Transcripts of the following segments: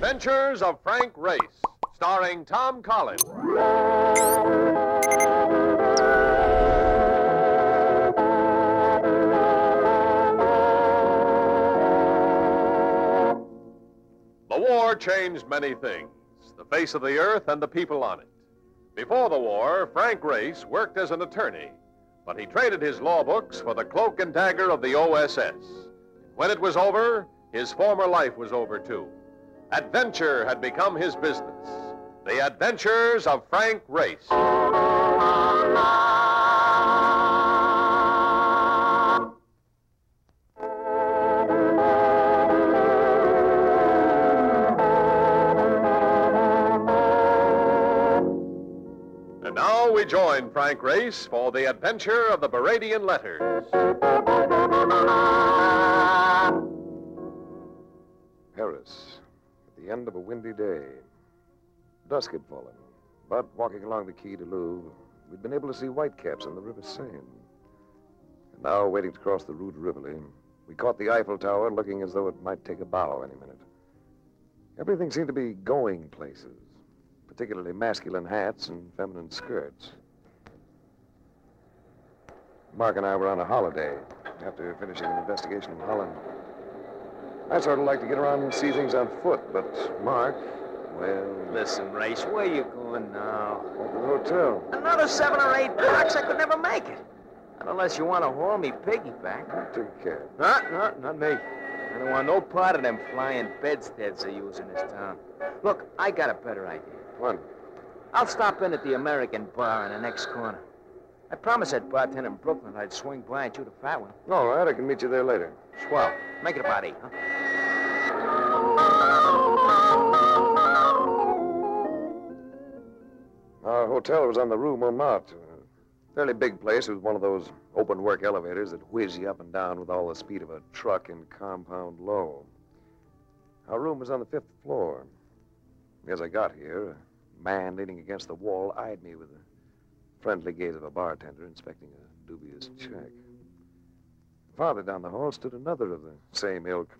Adventures of Frank Race, starring Tom Collins. The war changed many things, the face of the earth and the people on it. Before the war, Frank Race worked as an attorney, but he traded his law books for the cloak and dagger of the OSS. When it was over, his former life was over, too. Adventure had become his business. The Adventures of Frank Race. And now we join Frank Race for the adventure of the Bradian letters. Paris, at the end of a windy day. Dusk had fallen, but walking along the Quai du Louvre, we'd been able to see whitecaps on the River Seine. And now, waiting to cross the Rue de Rivoli, we caught the Eiffel Tower looking as though it might take a bow any minute. Everything seemed to be going places, particularly masculine hats and feminine skirts. Mark and I were on a holiday after finishing an investigation in Holland. I sort of like to get around and see things on foot, but Mark, well... Listen, Race, where you going now? At the hotel. Another 7 or 8 blocks? I could never make it. Not unless you want to haul me piggyback. You take care. Not me. I don't want no part of them flying bedsteads they use in this town. Look, I got a better idea. What? I'll stop in at the American bar in the next corner. I promised that bartender in Brooklyn I'd swing by and shoot a fat one. All right, I can meet you there later. Swell. Make it about 8, huh? Our hotel was on the Rue Montmartre. A fairly big place with one of those open-work elevators that whiz you up and down with all the speed of a truck in compound low. Our room was on the 5th floor. As I got here, a man leaning against the wall eyed me with the friendly gaze of a bartender inspecting a dubious check. Farther down the hall stood another of the same ilk,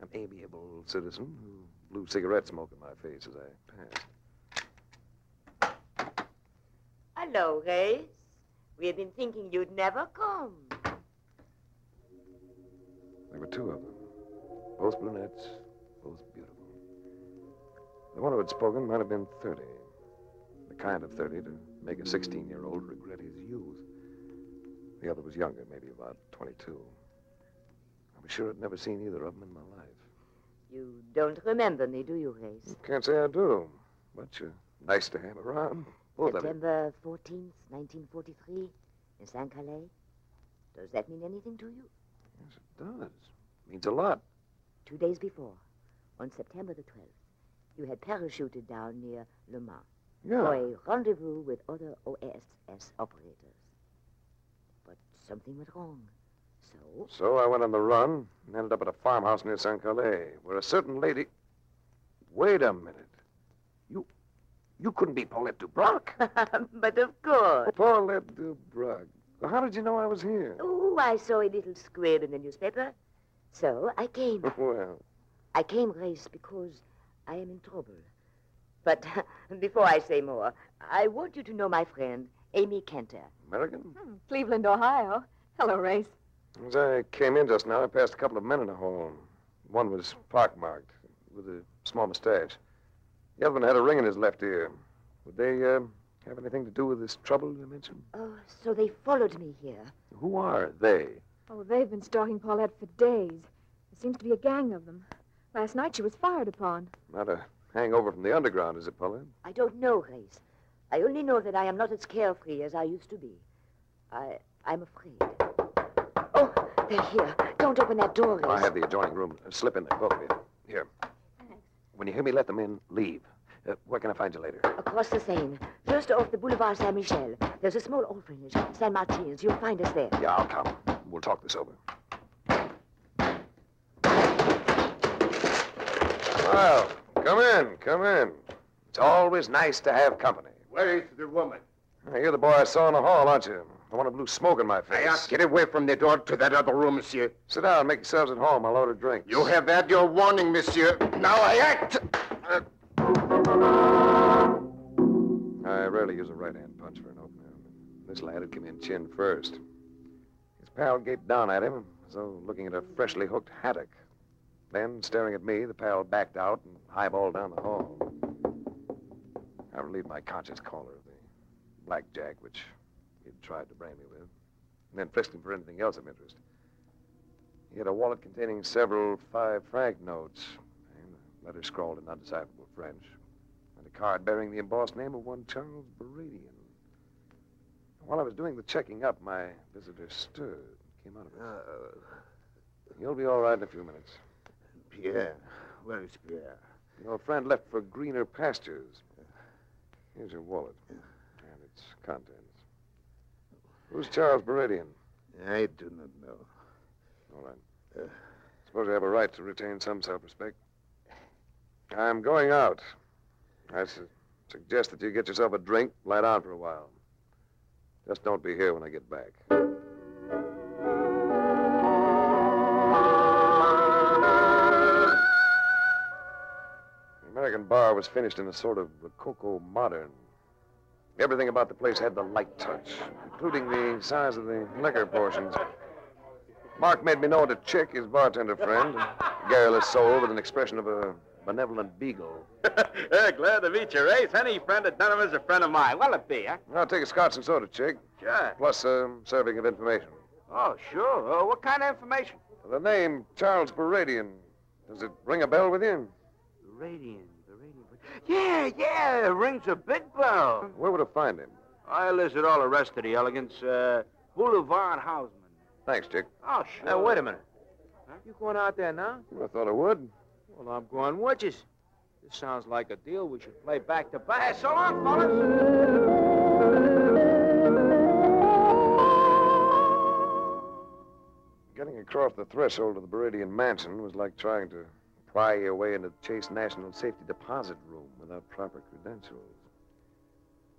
an amiable citizen who blew cigarette smoke in my face as I passed. Hello, Race. We have been thinking you'd never come. There were 2 of them, both brunettes, both beautiful. The one who had spoken might have been 30, the kind of 30 to make a 16-year-old regret his youth. The other was younger, maybe about 22. I was sure I'd never seen either of them in my life. You don't remember me, do you, Race? Can't say I do, but you're nice to have around. Both of you. September 14th, 1943, in St. Calais. Does that mean anything to you? Yes, it does. Means a lot. 2 days before, on September the 12th, you had parachuted down near Le Mans for a rendezvous with other OSS operators. But something went wrong. So I went on the run and ended up at a farmhouse near St. Calais, where a certain lady... Wait a minute. You couldn't be Paulette Dubrac. But of course. Paulette Dubrac. Well, how did you know I was here? Oh, I saw a little square in the newspaper. So I came. Well. I came, Race, because I am in trouble. But before I say more, I want you to know my friend, Amy Kenter. American? Cleveland, Ohio. Hello, Race. As I came in just now, I passed a couple of men in the hall. One was pockmarked, with a small mustache. The other one had a ring in his left ear. Would they have anything to do with this trouble you mentioned? Oh, so they followed me here. Who are they? Oh, they've been stalking Paulette for days. There seems to be a gang of them. Last night she was fired upon. Not a hangover from the underground, is it, Paulette? I don't know, Race. I only know that I am not as carefree as I used to be. I'm afraid. Oh, they're here. Don't open that door, Race. I have the adjoining room. Slip in there, both of you. Here. When you hear me let them in, leave. Where can I find you later? Across the Seine. First off the Boulevard Saint-Michel. There's a small orphanage, Saint Martin's. You'll find us there. Yeah, I'll come. We'll talk this over. Well, come in. It's always nice to have company. Where is the woman? You're the boy I saw in the hall, aren't you? The one who blew smoke in my face. Get away from the door to that other room, monsieur. Sit down, make yourselves at home. I'll order drinks. You have had your warning, monsieur. Now I act. I rarely use a right-hand punch for an opener. This lad had come in chin first. His pal gaped down at him, as though looking at a freshly hooked haddock. Then, staring at me, the pal backed out and highballed down the hall. I relieved my conscience caller of the blackjack, which he'd tried to brand me with, and then frisked him for anything else of interest. He had a wallet containing several 5-franc notes, and a letter scrawled in undecipherable French, and a card bearing the embossed name of one Charles Bradian. While I was doing the checking up, my visitor stirred, came out of it. You'll be all right in a few minutes. Pierre. Where is Pierre? Your friend left for greener pastures. Here's your wallet and its contents. Who's Charles Bradian? I do not know. All right. Suppose I have a right to retain some self-respect. I'm going out. I suggest that you get yourself a drink, lie down for a while. Just don't be here when I get back. The American bar was finished in a sort of Rococo modern. Everything about the place had the light touch, including the size of the liquor portions. Mark made me know to chick, his bartender friend, a garrulous soul with an expression of a benevolent beagle. Glad to meet you, Race. Any friend of Dunham's a friend of mine. What'll it be, huh? I'll take a scotch and soda, chick, Sure. plus a serving of information. Oh, sure. What kind of information? The name Charles Parisian, does it ring a bell with you? Radian. Yeah, it rings a big bell. Where would I find him? I listed all the rest of the elegance. Boulevard Houseman. Thanks, chick. Oh, sure. Wait a minute. Huh? You going out there now? I thought I would. Well, I'm going with you. This sounds like a deal we should play back to back. Hey, so long, fellas. Getting across the threshold of the Bradian mansion was like trying to pry your way into the Chase National Safety Deposit Room without proper credentials.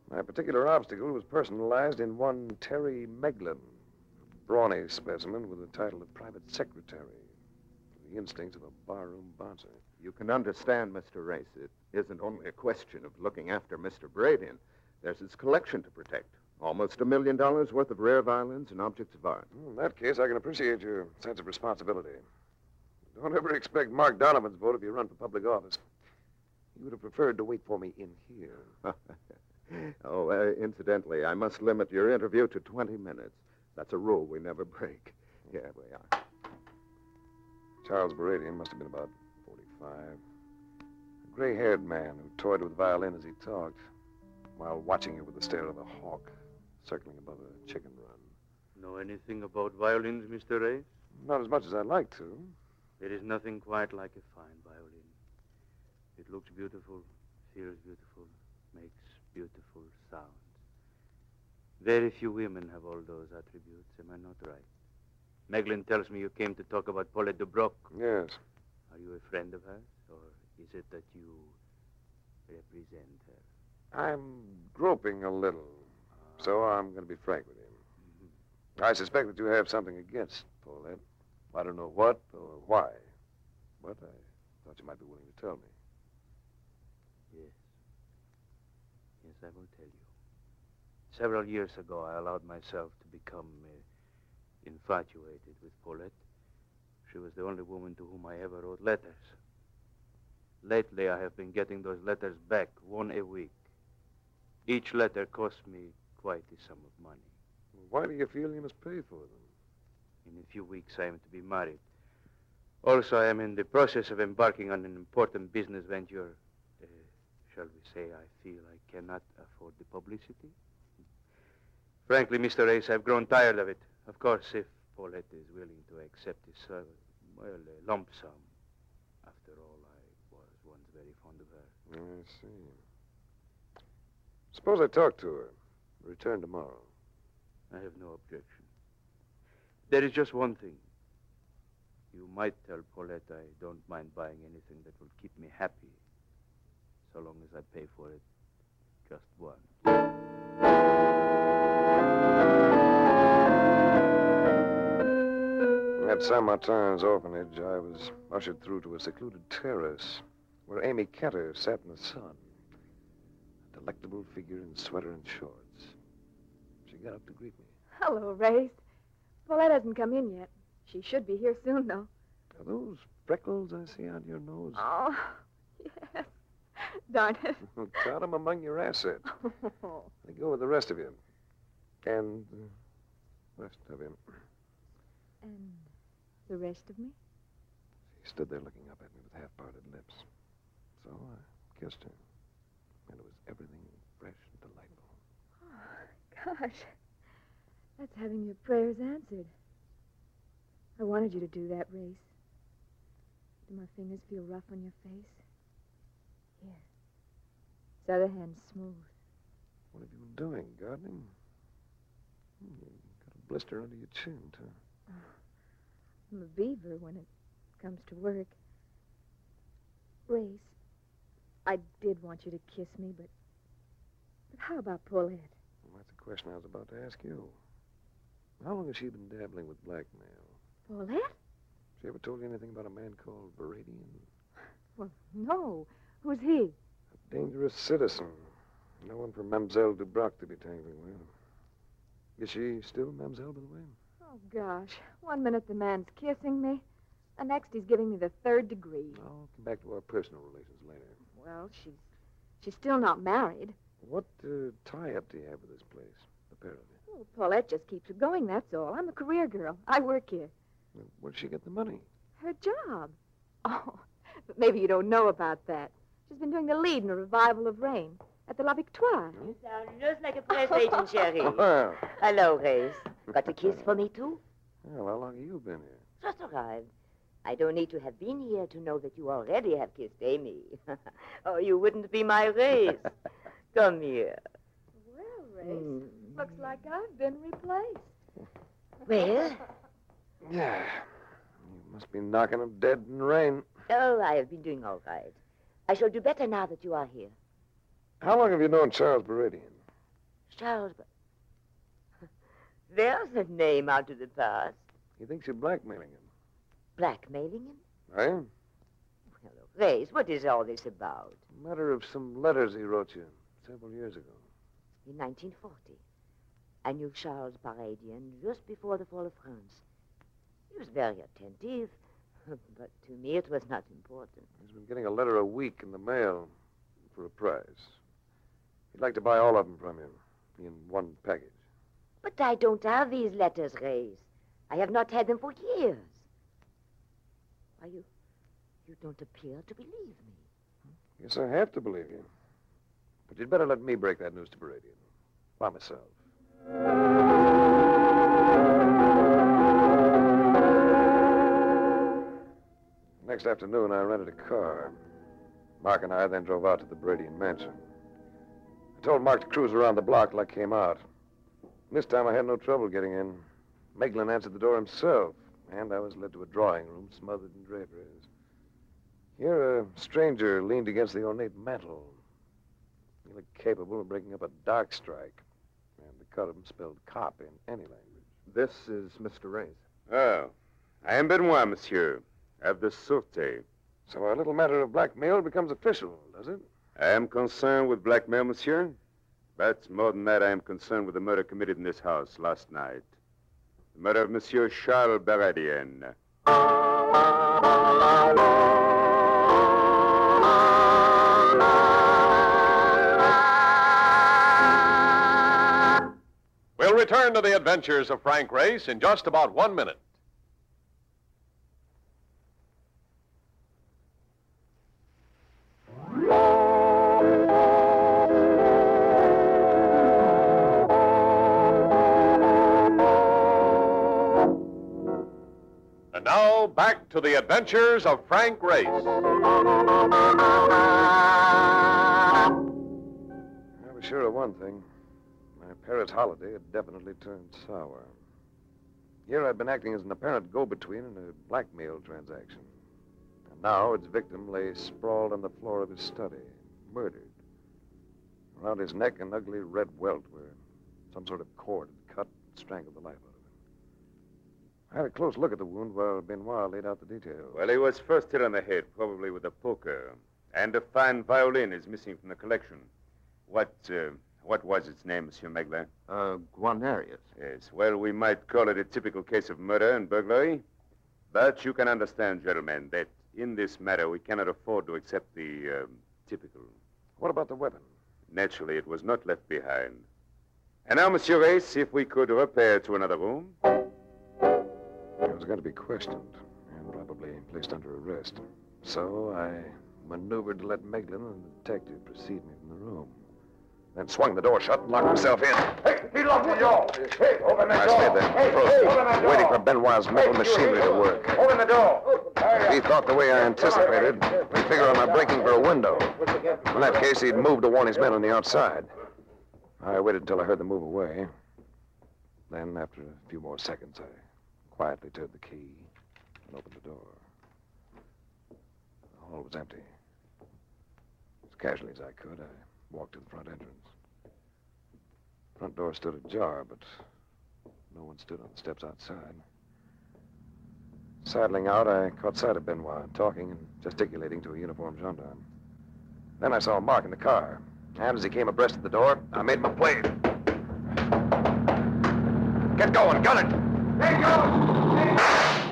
My particular obstacle was personalized in one Terry Magellan, a brawny specimen with the title of private secretary, the instincts of a barroom bouncer. You can understand, Mr. Race. It isn't only a question of looking after Mr. Bradian. There's his collection to protect. Almost $1 million worth of rare violins and objects of art. In that case, I can appreciate your sense of responsibility. Don't ever expect Mark Donovan's vote if you run for public office. You would have preferred to wait for me in here. Incidentally, I must limit your interview to 20 minutes. That's a rule we never break. Here we are. Charles Bradian must have been about 45. A gray-haired man who toyed with a violin as he talked, while watching it with the stare of a hawk circling above a chicken run. Know anything about violins, Mr. Race? Not as much as I'd like to. There is nothing quite like a fine violin. It looks beautiful, feels beautiful, makes beautiful sounds. Very few women have all those attributes, am I not right? Magellan tells me you came to talk about Paulette de Broc. Yes. Are you a friend of hers, or is it that you represent her? I'm groping a little, so I'm going to be frank with you. I suspect that you have something against Paulette. I don't know what or why, but I thought you might be willing to tell me. Yes. Yes, I will tell you. Several years ago, I allowed myself to become infatuated with Paulette. She was the only woman to whom I ever wrote letters. Lately, I have been getting those letters back, one a week. Each letter cost me quite a sum of money. Why do you feel you must pay for them? In a few weeks, I am to be married. Also, I am in the process of embarking on an important business venture. Shall we say I feel I cannot afford the publicity? Frankly, Mr. Ace, I've grown tired of it. Of course, if Paulette is willing to accept a lump sum. After all, I was once very fond of her. I see. Suppose I talk to her. Return tomorrow. I have no objection. There is just one thing. You might tell Paulette I don't mind buying anything that will keep me happy, so long as I pay for it just once. At Saint Martin's orphanage, I was ushered through to a secluded terrace where Amy Kenter sat in the sun. A delectable figure in sweater and shorts. She got up to greet me. Hello, Race. Paulette hasn't come in yet. She should be here soon, though. Are those freckles I see on your nose? Oh, yes. Darn it. Count them among your assets. They go with the rest of you. And the rest of him. And the rest of me? She stood there looking up at me with half-parted lips. So I kissed her. And it was everything fresh and delightful. Oh, gosh. That's having your prayers answered. I wanted you to do that, Race. Do my fingers feel rough on your face? Here. This other hand's smooth. What have you been doing? Gardening? You got a blister under your chin, too. I'm a beaver when it comes to work. Race, I did want you to kiss me, but how about Paulette? Well, that's a question I was about to ask you. How long has she been dabbling with blackmail? Paulette? She ever told you anything about a man called Bradian? Well, no. Who's he? A dangerous citizen. No one for Mademoiselle Dubroc to be tangling with. Is she still Mademoiselle, by the way? Oh, gosh. 1 minute the man's kissing me. The next he's giving me the 3rd degree. I'll come back to our personal relations later. Well, she's still not married. What tie-up do you have with this place, apparently? Well, Paulette just keeps her going, that's all. I'm a career girl. I work here. Well, where'd she get the money? Her job. Oh, but maybe you don't know about that. She's been doing the lead in a revival of Rain at the La Victoire. You sound just like a press agent, Sherry. Well, Hello, Race. Got a kiss for me, too? how long have you been here? Just arrived. I don't need to have been here to know that you already have kissed Amy. Or you wouldn't be my Race. Come here. Well, Race, looks like I've been replaced. Well? Yeah. You must be knocking them dead in rain. Oh, I have been doing all right. I shall do better now that you are here. How long have you known Charles Bradian? Charles, there's a name out of the past. He thinks you're blackmailing him. Blackmailing him? Eh? Well, Race, what is all this about? A matter of some letters he wrote you several years ago. In 1940, I knew Charles Parisian just before the fall of France. He was very attentive, but to me it was not important. He's been getting a letter a week in the mail for a price. He'd like to buy all of them from you in one package. But I don't have these letters, Race. I have not had them for years. Why, you don't appear to believe me. Guess I have to believe you. But you'd better let me break that news to Bradian. By myself. Next afternoon, I rented a car. Mark and I then drove out to the Bradian mansion. I told Mark to cruise around the block till I came out. This time I had no trouble getting in. Magellan answered the door himself, and I was led to a drawing room smothered in draperies. Here, a stranger leaned against the ornate mantel. He looked capable of breaking up a dark strike, and the cut of him spelled cop in any language. This is Mr. Race. Oh, I am Benoit, monsieur, of the Sûreté. So our little matter of blackmail becomes official, does it? I am concerned with blackmail, monsieur. But more than that, I am concerned with the murder committed in this house last night. The murder of Monsieur Charles Bradian. We'll return to the adventures of Frank Race in just about 1 minute. And now, back to the adventures of Frank Race. I was sure of one thing. My Paris holiday had definitely turned sour. Here I'd been acting as an apparent go-between in a blackmail transaction. And now its victim lay sprawled on the floor of his study, murdered. Around his neck, an ugly red welt where some sort of cord had cut and strangled the life out of him. I had a close look at the wound while Benoit laid out the details. Well, he was first hit on the head, probably with a poker. And a fine violin is missing from the collection. What was its name, Monsieur Magellan? Guarnerius. Yes, well, we might call it a typical case of murder and burglary. But you can understand, gentlemen, that in this matter we cannot afford to accept the typical. What about the weapon? Naturally, it was not left behind. And now, Monsieur Race, if we could repair to another room. I was going to be questioned and probably placed under arrest. So I maneuvered to let Magellan and the detective precede me from the room. Then swung the door shut and locked myself in. Hey, he locked the door. Hey, open the door. I stayed there, frozen, waiting for Benoit's metal machinery to work. Open the door. If he thought the way I anticipated, he'd figure on my breaking for a window. In that case, he'd move to warn his men on the outside. I waited until I heard them move away. Then, after a few more seconds, I quietly turned the key and opened the door. The hall was empty. As casually as I could, I walked to the front entrance. The front door stood ajar, but no one stood on the steps outside. Sidling out, I caught sight of Benoit, talking and gesticulating to a uniformed gendarme. Then I saw Mark in the car. And as he came abreast of the door, I made him a play. Get going, gun it! Get going!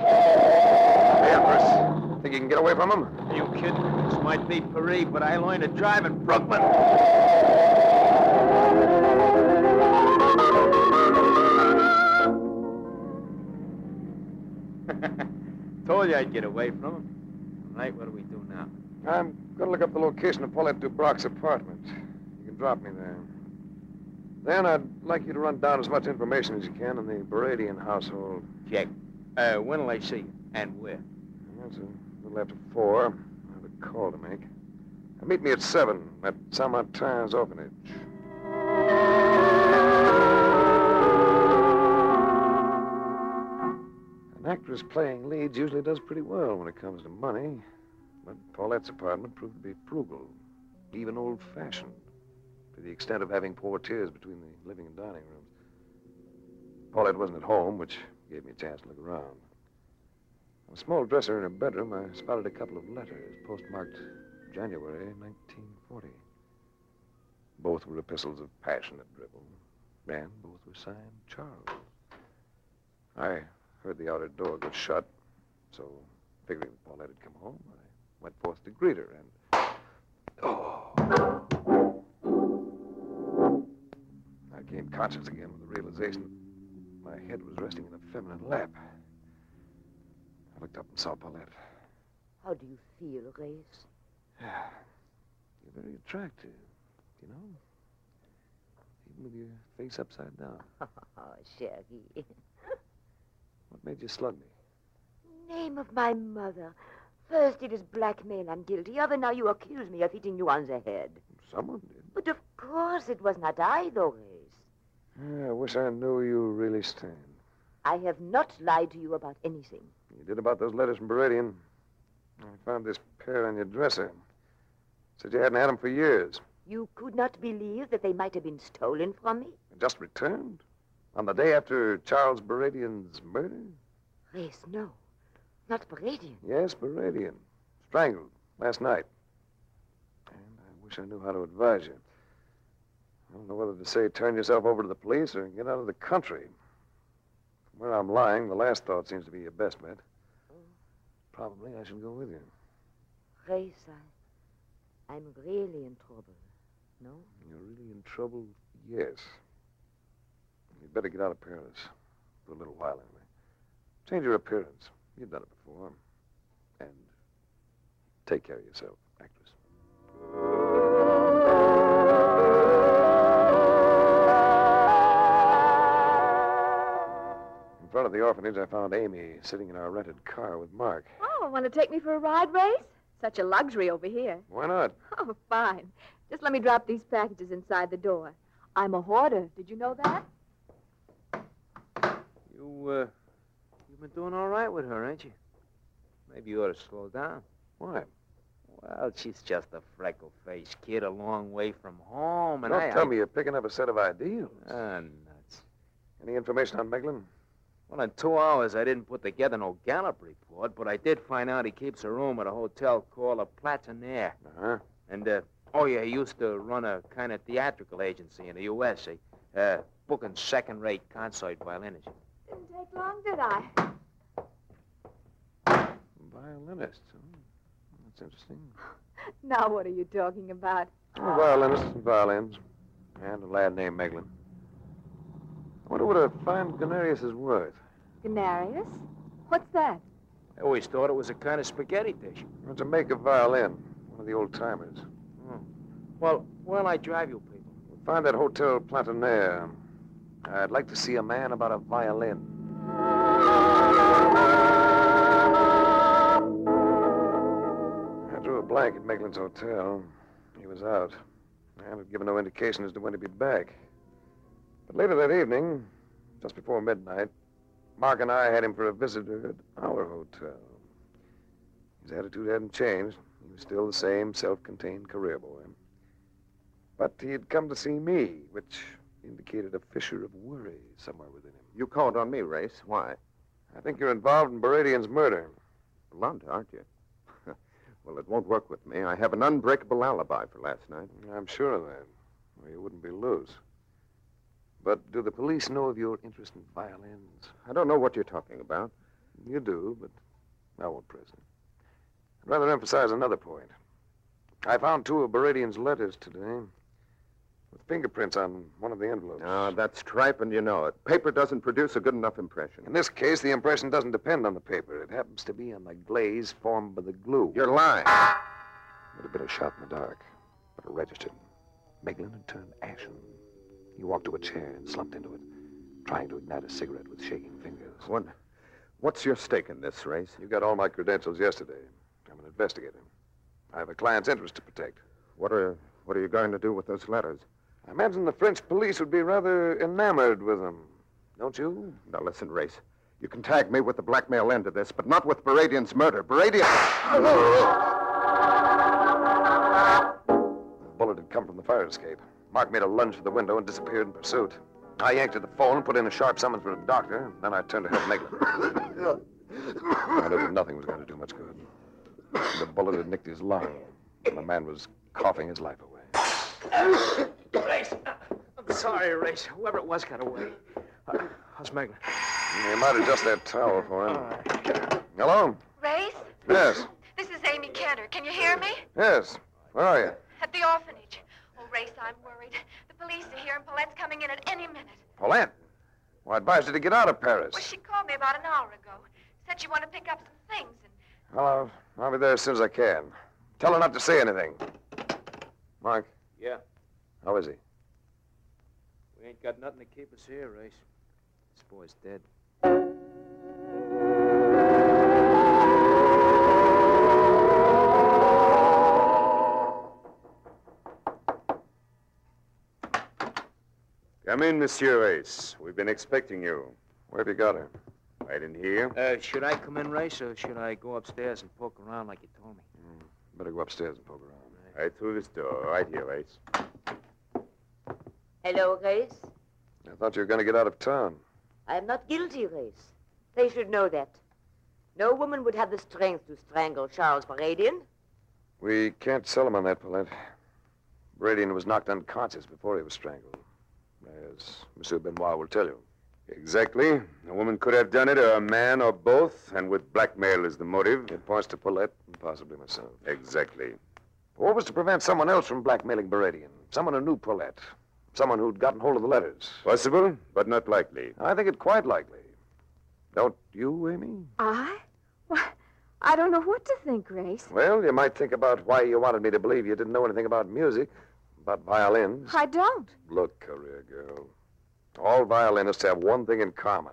Hey, Empress. Think you can get away from him? Are you kidding? This might be Paris, but I learned to drive in Brooklyn. Told you I'd get away from him. Right, what do we do now? I'm going to look up the location of Paulette Dubrock's apartment. You can drop me there. Then I'd like you to run down as much information as you can on the Bradian household. Check. When'll I see you? And where? That's a little after 4. I have a call to make. Meet me at 7 at Saint-Martin's orphanage. An actress playing leads usually does pretty well when it comes to money. But Paulette's apartment proved to be frugal, even old-fashioned, to the extent of having portieres between the living and dining rooms. Paulette wasn't at home, which gave me a chance to look around. On a small dresser in her bedroom, I spotted a couple of letters postmarked January 1940. Both were epistles of passionate drivel, and both were signed Charles. I heard the outer door go shut, so figuring that Paulette had come home, I went forth to greet her, and... Oh! I came conscious again with the realization that my head was resting in a feminine lap. I looked up and saw Paulette. How do you feel, Race? You're very attractive, you know? Even with your face upside down. Oh, Sherry. What made you slug me? Name of my mother. First it is blackmail I'm guilty of, and now you accuse me of hitting you on the head. Someone did. But of course it was not I, though, Race. I wish I knew you really stand. I have not lied to you about anything. You did about those letters from Bradian. I found this pair on your dresser. Said you hadn't had them for years. You could not believe that they might have been stolen from me? Just returned? On the day after Charles Bradian's murder? Race, no. Not Bradian. Yes, Bradian. Strangled last night. And I wish I knew how to advise you. I don't know whether to say turn yourself over to the police or get out of the country. From where I'm lying, the last thought seems to be your best bet. Probably I should go with you. Race, I'm really in trouble. No? You're really in trouble? Yes. You'd better get out of Paris. For a little while, anyway. Change your appearance. You've done it before. And take care of yourself, actress. In front of the orphanage, I found Amy sitting in our rented car with Mark. Oh, want to take me for a ride, Race? Such a luxury over here. Why not? Oh, fine. Just let me drop these packages inside the door. I'm a hoarder. Did you know that? You've been doing all right with her, ain't you? Maybe you ought to slow down. Why? Well, she's just a freckle-faced kid a long way from home, and Don't tell me you're picking up a set of ideals. Nuts. Any information on Magellan? Well, in 2 hours, I didn't put together no Gallup report, but I did find out he keeps a room at a hotel called a Plataner. Uh-huh. And, he used to run a kind of theatrical agency in the U.S., booking second-rate concert violinists. Didn't take long, did I? Violinist. Oh, that's interesting. Now what are you talking about? Oh, violinists and violins. And a lad named Magellan. I wonder what a fine Ganarius is worth. Ganarius? What's that? I always thought it was a kind of spaghetti dish. It's a make of violin. One of the old-timers. Oh. Well, where'll I drive you people? Find that Hotel Plataner. I'd like to see a man about a violin. I drew a blank at Magellan's hotel. He was out. And had given no indication as to when he'd be back. But later that evening, just before midnight, Mark and I had him for a visitor at our hotel. His attitude hadn't changed. He was still the same self-contained career boy. But he had come to see me, which indicated a fissure of worry somewhere within him. You called on me, Race. Why? I think you're involved in Bradian's murder. Blunt, aren't you? Well, it won't work with me. I have an unbreakable alibi for last night. I'm sure of that. Or you wouldn't be loose. But do the police know of your interest in violins? I don't know what you're talking about. You do, but I won't press it. I'd rather emphasize another point. I found 2 of Bradian's letters today, with fingerprints on one of the envelopes. That's tripe, and you know it. Paper doesn't produce a good enough impression. In this case, the impression doesn't depend on the paper. It happens to be on the glaze formed by the glue. You're lying. It would have been a shot in the dark, but it registered. Magellan had turned ashen. He walked to a chair and slumped into it, trying to ignite a cigarette with shaking fingers. What's your stake in this, Race? You got all my credentials yesterday. I'm an investigator. I have a client's interest to protect. What are you going to do with those letters? I imagine the French police would be rather enamored with them. Don't you? Now, listen, Race. You can tag me with the blackmail end of this, but not with Bradian's murder. Bradian! The bullet had come from the fire escape. Mark made a lunge for the window and disappeared in pursuit. I yanked at the phone and put in a sharp summons for a doctor. Then I turned to help Magellan. I knew that nothing was going to do much good. The bullet had nicked his lung, and the man was coughing his life away. Race. I'm sorry, Race. Whoever it was got away. How's Magellan? You might adjust that towel for him. Hello? Race? Yes. This is Amy Kenner. Can you hear me? Yes. Where are you? At the orphanage. Oh, Race, I'm worried. The police are here and Paulette's coming in at any minute. Paulette? Well, I advised you to get out of Paris. Well, she called me about an hour ago. Said she wanted to pick up some things and... Well, I'll be there as soon as I can. Tell her not to say anything. Mark? Yeah? How is he? We ain't got nothing to keep us here, Race. This boy's dead. Come in, Monsieur Race. We've been expecting you. Where have you got her? Right in here. Should I come in, Race, or should I go upstairs and poke around like you told me? Better go upstairs and poke around. Right through this door. Right here, Race. Hello, Grace. I thought you were going to get out of town. I am not guilty, Grace. They should know that. No woman would have the strength to strangle Charles Bradian. We can't sell him on that, Paulette. Bradian was knocked unconscious before he was strangled, as Monsieur Benoit will tell you. Exactly. A woman could have done it, or a man, or both, and with blackmail as the motive. It points to Paulette and possibly myself. Exactly. What was to prevent someone else from blackmailing Bradian? Someone who knew Paulette. Someone who'd gotten hold of the letters. Possible, but not likely. I think it quite likely. Don't you, Amy? I? Why, I don't know what to think, Grace. Well, you might think about why you wanted me to believe you didn't know anything about music, about violins. I don't. Look, career girl. All violinists have one thing in common.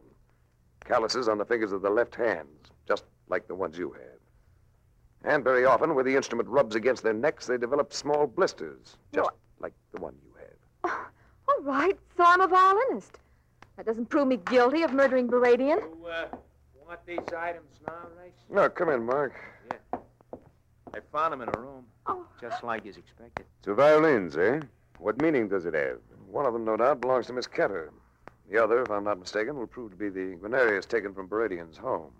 Calluses on the fingers of the left hands, just like the ones you had. And very often, where the instrument rubs against their necks, they develop small blisters, just like the one you had. Oh, all right, so I'm a violinist. That doesn't prove me guilty of murdering Bradian. You, want these items now, Race? No, come in, Mark. Yeah. I found them in a room. Oh. Just like is expected. 2 violins, eh? What meaning does it have? One of them, no doubt, belongs to Miss Ketter. The other, if I'm not mistaken, will prove to be the Guarnerius taken from Bradian's home.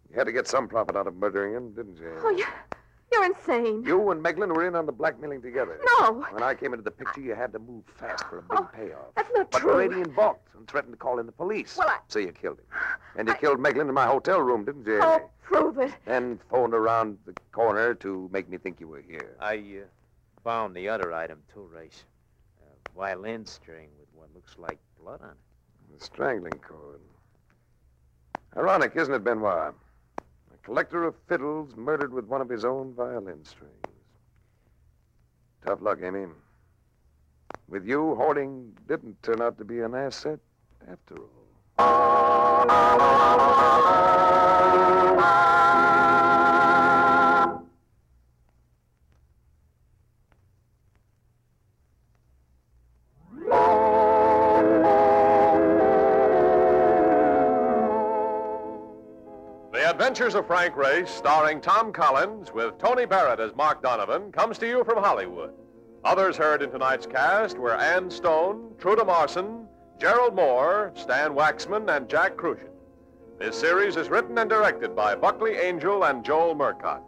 You had to get some profit out of murdering him, didn't you? Oh, you're insane. You and Magellan were in on the blackmailing together. No. When I came into the picture, you had to move fast for a big payoff. That's not but true. Bradian balked and threatened to call in the police. Well, So you killed him. And you killed Magellan in my hotel room, didn't you? Oh, prove it. Then phoned around the corner to make me think you were here. I found the other item, too, Race. A violin string with what looks like blood on it. The strangling cord. Ironic, isn't it, Benoit? A collector of fiddles murdered with one of his own violin strings. Tough luck, Amy. With you, hoarding didn't turn out to be an asset after all. The Adventures of Frank Race, starring Tom Collins with Tony Barrett as Mark Donovan, comes to you from Hollywood. Others heard in tonight's cast were Ann Stone, Truda Marson, Gerald Moore, Stan Waxman, and Jack Crucian. This series is written and directed by Buckley Angel and Joel Murcott.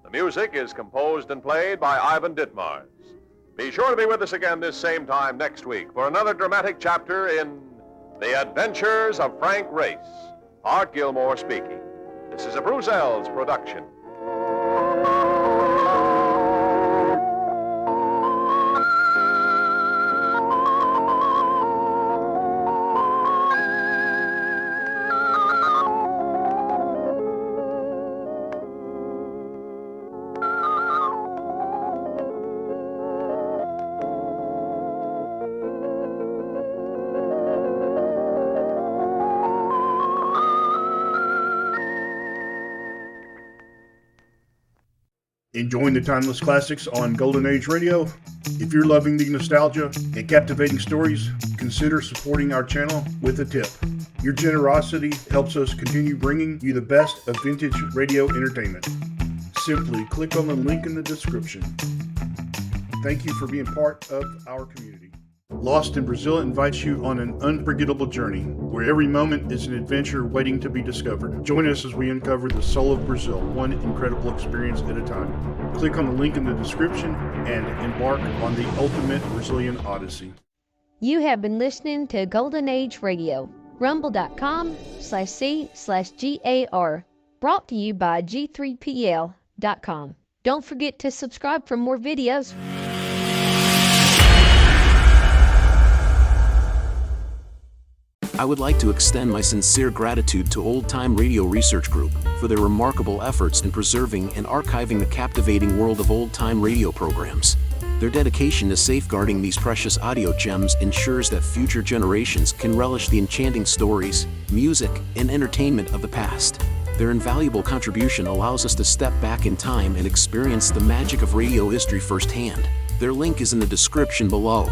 The music is composed and played by Ivan Ditmars. Be sure to be with us again this same time next week for another dramatic chapter in The Adventures of Frank Race. Art Gilmore speaking. This is a Bruzel's production. Enjoying the timeless classics on Golden Age Radio? If you're loving the nostalgia and captivating stories, consider supporting our channel with a tip. Your generosity helps us continue bringing you the best of vintage radio entertainment. Simply click on the link in the description. Thank you for being part of our community. Lost in Brazil invites you on an unforgettable journey, where every moment is an adventure waiting to be discovered. Join us as we uncover the soul of Brazil, one incredible experience at a time. Click on the link in the description and embark on the ultimate Brazilian odyssey. You have been listening to Golden Age Radio, rumble.com/C/GAR, brought to you by G3PL.com. Don't forget to subscribe for more videos. I would like to extend my sincere gratitude to Old Time Radio Research Group for their remarkable efforts in preserving and archiving the captivating world of old time radio programs. Their dedication to safeguarding these precious audio gems ensures that future generations can relish the enchanting stories, music, and entertainment of the past. Their invaluable contribution allows us to step back in time and experience the magic of radio history firsthand. Their link is in the description below.